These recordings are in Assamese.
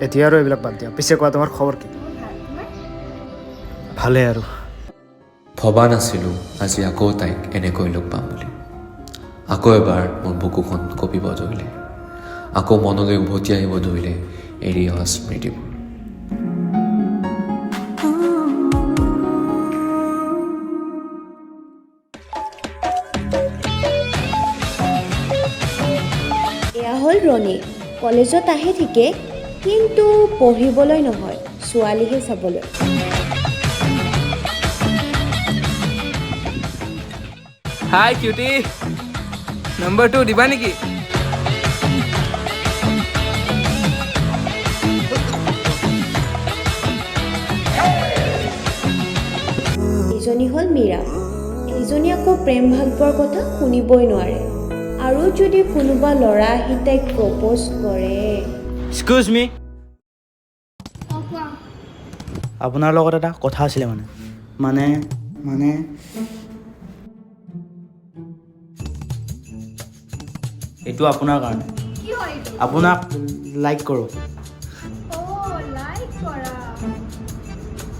এতিয়া আৰু এইবিলাক বাদ দিয়া। পিছে কোৱা তোমাৰ খবৰ কি? ভালে আৰু। ভবা নাছিলোঁ আজি আকৌ তাইক এনেকৈ লগ পাম বুলি। আকৌ এবাৰ মোৰ বুকুখন কঁপিব ধৰিলে, আকৌ মনলৈ উভতি আহিব ধৰিলে এৰি অহা স্মৃতিবোৰ। এয়া হ'ল ৰণী। কলেজত আহে ঠিকে, কিন্তু পঢ়িবলৈ নহয়, ছোৱালীহে চাবলৈ। হাই কিউটি, নম্বৰ 2 দিবা নেকি? এইজনী হ'ল মীৰা। এইজনী আকৌ প্ৰেম ভালপোৱাৰ কথা শুনিবই নোৱাৰে। আৰু যদি কোনোবা ল'ৰা আহি তাইক প্ৰপ'জ কৰে। এক্সকিউজ মি, আপোনাৰ লগত এটা কথা আছিলে মানে এইটো আপোনাৰ কাৰণে। আপোনাক লাইক কৰোঁ। লাইক কৰা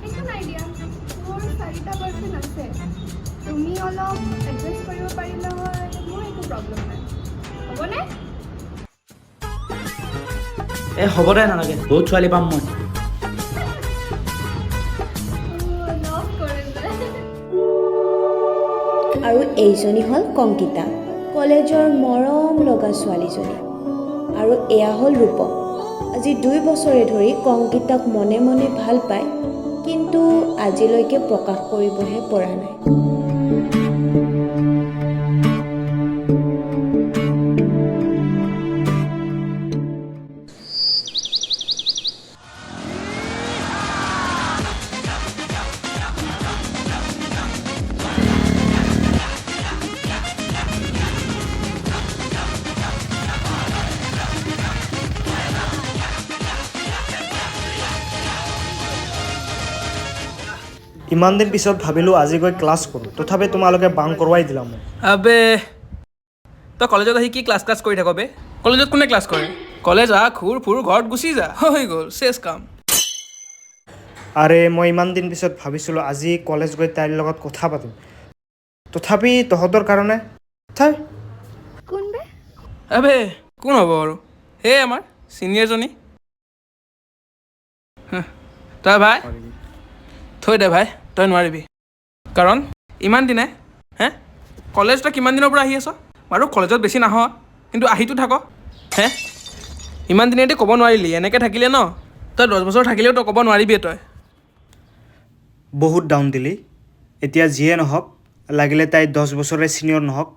একো নাই দিয়া, মোৰ 4টা বয়ফ্ৰেণ্ড আছে। তুমি অলপ এডজাষ্ট কৰিব পাৰিলে হয়, মোৰ একো প্ৰব্লেম নাই। হ'বনে? হ'ব দে, নালাগে, বহুত ছোৱালী পাম মই। লভ কৰে যে। আৰু এইজনী হ'ল কংকিতা, কলেজৰ মৰম লগা ছোৱালীজনী। আৰু এয়া হ'ল ৰূপম। আজি 2 বছৰে ধৰি কংকিতাক মনে মনে ভাল পায়, কিন্তু আজিলৈকে প্ৰকাশ কৰিবহে পৰা নাই। ইমান দিন পিছত ভাবিলোঁ আজি গৈ ক্লাছ কৰোঁ, তথাপি তোমালোকে বাং কৰোৱাই দিলা মোক। আবে তই কলেজত আহি কি ক্লাছ কৰি থাক বে? কলেজত কোনে ক্লাছ কৰে? কলেজ আহ, ঘূৰ ফুৰ, ঘৰত গুচি যা, হৈ গ'ল, চেছ কাম। আৰে মই ইমান দিন পিছত ভাবিছিলোঁ আজি কলেজ গৈ তাইৰ লগত কথা পাতিম, তথাপি তহঁতৰ কাৰণে কোন বে? আবে কোন হ'ব আৰু? সেই আমাৰ ছিনিয়ৰজনী। তই ভাই থৈ দে ভাই, তই নোৱাৰিবি। কাৰণ ইমান দিনে কলেজ তই কিমান দিনৰ পৰা আহি আছ? বাৰু কলেজত বেছি নাহ, কিন্তু আহিতো থাক। ইমান দিনেদি ক'ব নোৱাৰিলি, এনেকৈ থাকিলে ন তই 10 বছৰ থাকিলেও তই ক'ব নোৱাৰিবিয়ে তই। বহুত ডাউন দিলি। এতিয়া যিয়ে নহওক, লাগিলে তাই 10 বছৰে ছিনিয়ৰ নহওক,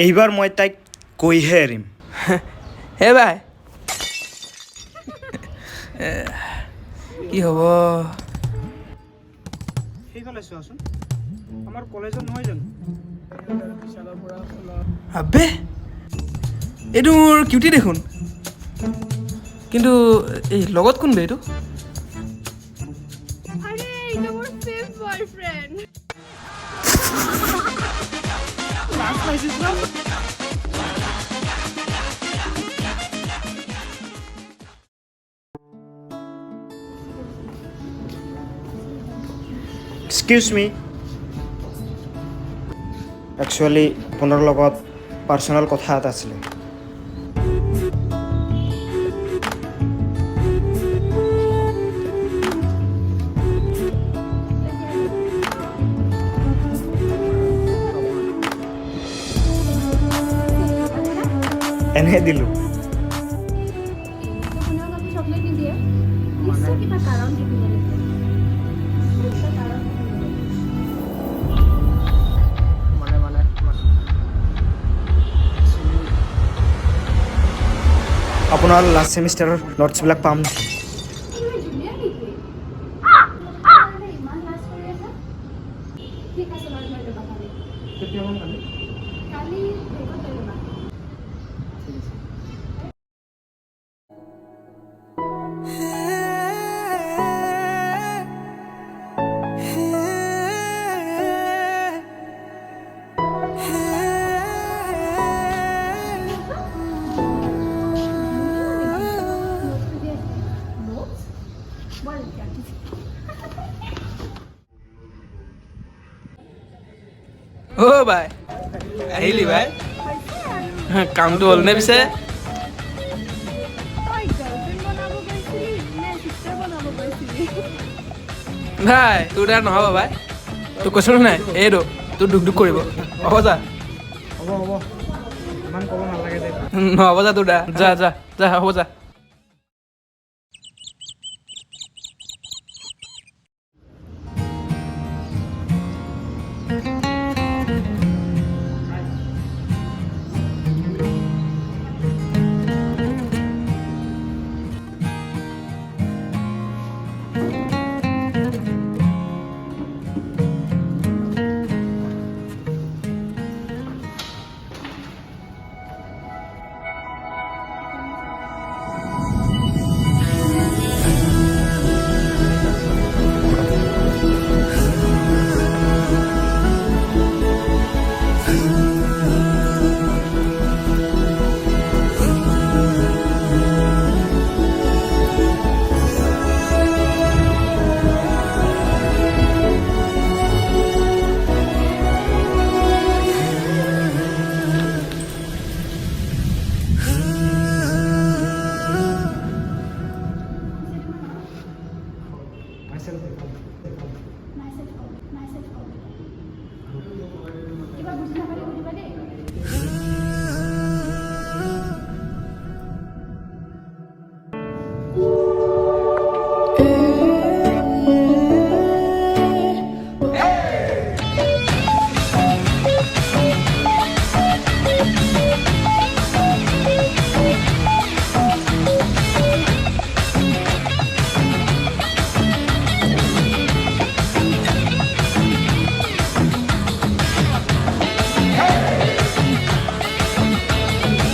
এইবাৰ মই তাইক কৈহে এৰিম। হে ভাই কি হ'ব? সেইফালে চোৱাচোন, আমাৰ কলেজত নহয় জানো? আবে এইটো মোৰ কিউটি দেখোন, কিন্তু এই লগত কোন বে এইটো? আৰে এইটো মোৰ 5th বয়ফ্ৰেণ্ড। এক্সকিউজ মি, একচুৱেলি আপোনাৰ লগত পাৰ্চনেল কথা এটা আছিলে। এনে দিলোঁ। কোনেও কাকো চকলেট নিদিয়ে, নিশ্চয় কিবা কাৰণ থাকিব লাগিব। আপোনাৰ লাষ্ট ছেমিষ্টাৰৰ নোটছবিলাক পাম নেকি? ইমান লাজ কৰি আছা? ঠিক আছে বাৰু, মই দিবা কালি। কালি বেগত লৈ ল'বা। অ' ভাই আহিলি ভাই কামটো হ'ল নে পিছে তই গাৰ্লফ্ৰেণ্ড বনাব গৈছিলি নে চিষ্টাৰ বনাব গৈছিলি? ভাই তোৰ দ্বাৰা নহ'ব ভাই তোক কৈছো নাই এইটো তোৰ দুখ দুখ কৰিব হ'ব যা হ'ব ইমান ক'ব নালাগে দে নহ'ব যা তোৰ দ্বাৰা যা যা যা হ'ব যা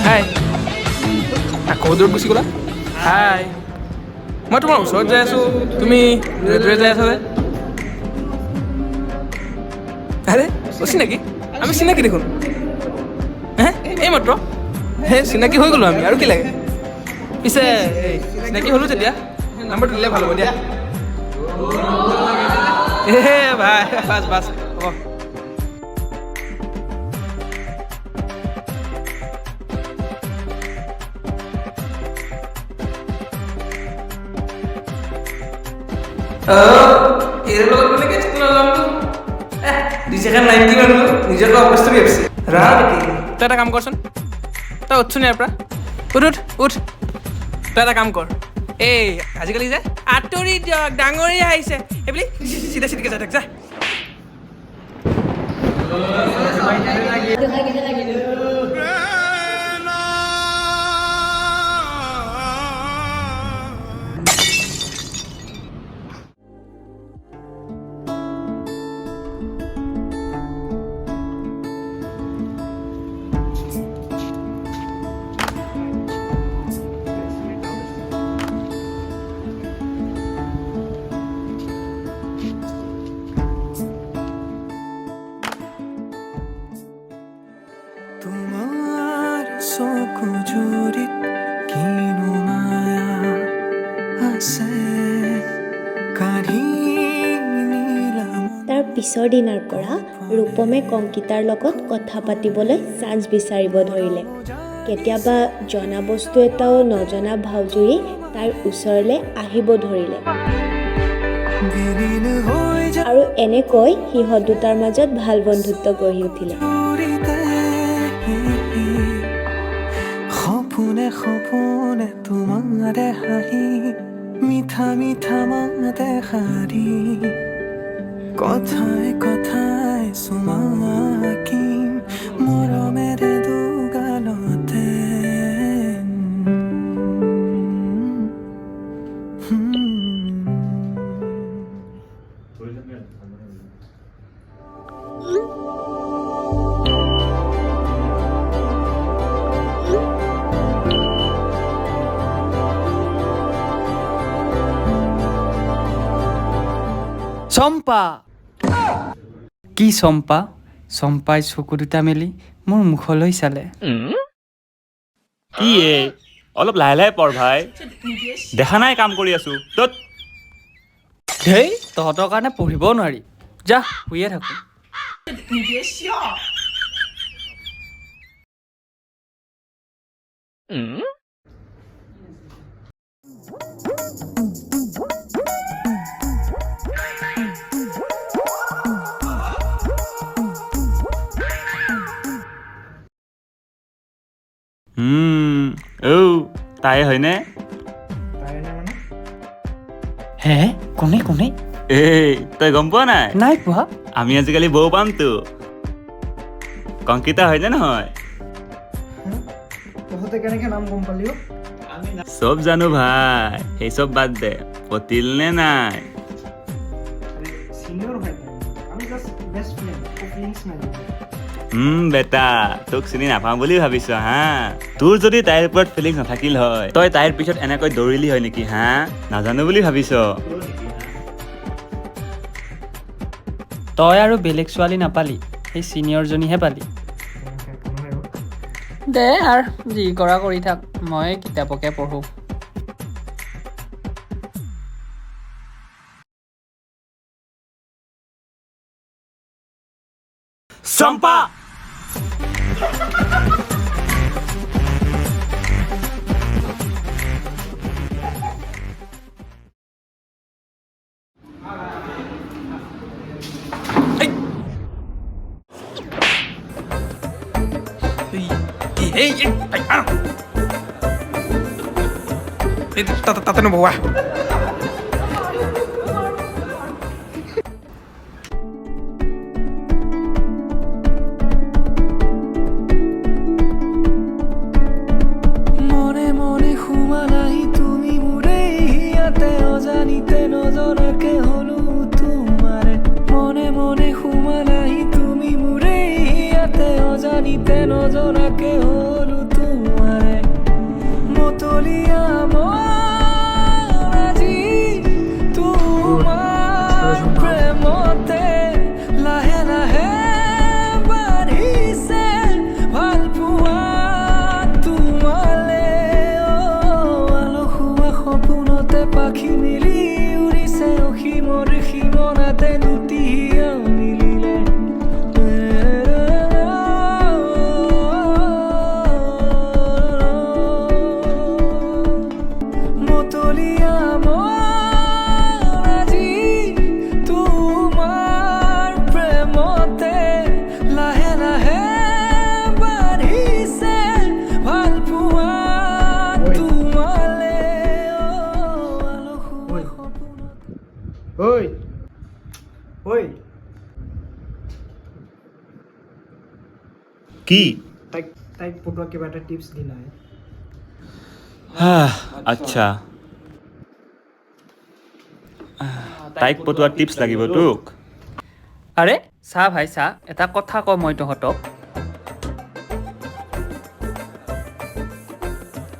হাই আকৌ দূৰত গুচি গ'লা হাই মই তোমাৰ ওচৰত যাই আছোঁ তুমি দূৰে দূৰে যাই আছা যে আৰে অচিনাকি আমি চিনাকি দেখোন হে এই মাত্ৰ হে চিনাকি হৈ গ'লো আমি আৰু কি লাগে পিছে চিনাকি হ'লো যেতিয়া নাম্বাৰটো দিলে ভাল হ'ব দিয়া ভাই বাছ বাছ হ'ব তই এটা কাম কৰচোন তই উঠছোন ইয়াৰ পৰা উঠ উঠ উঠ তই এটা কাম কৰ এই আজিকালি যে আঁতৰি দিয়ক ডাঙৰীয়া আহিছে সেইবুলি চিধা চিধিকে যাই থাক যা তোমাৰ চকু জুৰিত কিনো মায়া আছে কাঢ়ি নিলাম তাৰ পিছৰ দিনাৰ পৰা ৰূপমে কংকিতাৰ লগত কথা পাতিবলৈ চান্স বিচাৰিব ধৰিলে কেতিয়াবা জনা বস্তু এটাও নজনা ভাওজুৰি তাইৰ ওচৰলৈ আহিব ধৰিলে বিলীন হৈ আৰু এনেকৈ সিহঁত দুটাৰ মাজত ভাল বন্ধুত্ব গঢ়ি উঠিলে জুৰিতে সপোনে সপোনে তোমাৰে হাঁহি মিঠা মিঠা মাতে শাৰী কথাই কথাই চুমাকি মৰমেৰে দুগালতে চম্পা কি চম্পা চম্পাই চকু দুটা মেলি মোৰ মুখলৈ চালে কি অলপ লাহে লাহে পঢ় ভাই দেখা নাই কাম কৰি আছো তত ধেই তহঁতৰ কাৰণে পঢ়িব নোৱাৰি যা শুইয়ে থাকোঁ তাই হয়নে হে কোনে কোনে এই তই গম পোৱা নাই নাই পোৱা আমি আজিকালি বৌ পামতো কংকিতা হয়নে নহয় তহঁতে কেনেকৈ নাম গম পালি চব জানো ভাই সেই চব বাদ দে পতিল নে নাই চিনিয়ৰ হয় আমি জাষ্ট বেষ্ট ফ্ৰেণ্ড ফিলিংছ নাই বেটা তোক চিনি নাপাওঁ বুলি ভাবিছ হা তোৰ যদি তাইৰ ওপৰত ফিলিংছ নাথাকিল হয় তই তাইৰ পিছত এনেকৈ দৌৰিলি হয় নেকি হা নাজানো বুলি ভাবিছ তই আৰু বেলেগ ছোৱালী নাপালি সেই ছিনিয়ৰজনীহে পালি দে আৰু যি কৰা কৰি থাক মই কিতাপকে পঢ়োঁ চম্পা তাতে নবহোৱা মনে মনে সোমালাহি তুমি মোৰে ইয়াতে অজানিতে নজনাকে হলো তোমাৰে মনে মনে সোমালাহি তুমি মোৰে ইয়াতে অজানিতে নজনাকে হলো তোমাৰে মতলীয়া মন আজি তোমাৰ প্ৰেমতে লাহে লাহে বাঢ়িছে ভাল পোৱা তোমালে আলসুৱা সপোনতে পাখি মিলি উৰিছে অসীমৰ সীমনাতে দুটি হিয়া মিলিলে মতলীয়া মন আজি তোমাৰ প্ৰেমতে লাহে লাহে বাঢ়িছে ভাল পোৱা তোমালে আলসুৱা সপোনতে ঐ ঐ কি তাইক পঢ়োৱা কিবা এটা টিপছ দিলা আচ্ছা তাইক পতোৱা টিপছ লাগিব তোক আৰে চা ভাই চা এটা কথা কওঁ মই তহঁতক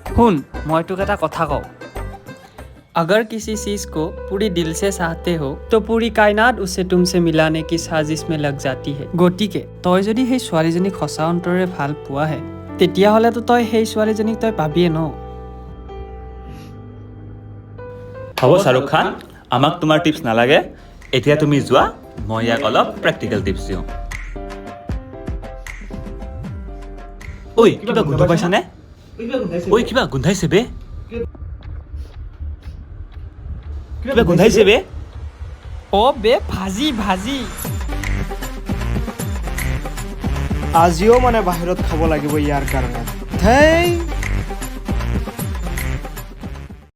শুন মই তোক এটা কথা কওঁ अगर किसी चीज़ को पूरी दिल से चाहते हो तो पूरी कायनात उसे तुमसे मिलाने की साजिश में लग जाती है গতিকে তই যদি সেই ছোৱালীজনীক সঁচা অন্তৰেৰে ভাল পোৱাহে তেতিয়াহ'লেতো তই সেই ছোৱালীজনীক তই পাবিয়ে ন হ'ব শ্বাহৰুখ খান আমাক তোমাৰ টিপছ নালাগে এতিয়া তুমি যোৱা মই ইয়াক অলপ প্ৰেক্টিকেল টিপছ দিওঁ ঐ কিবা গোন্ধ পাইছানে ঐ কিবা গোন্ধাইছে বে কিবা গোন্ধাইছে বে অ' বে ভাজি ভাজি আজিও মানে বাহিৰত খাব লাগিব ইয়াৰ কাৰণে ধেই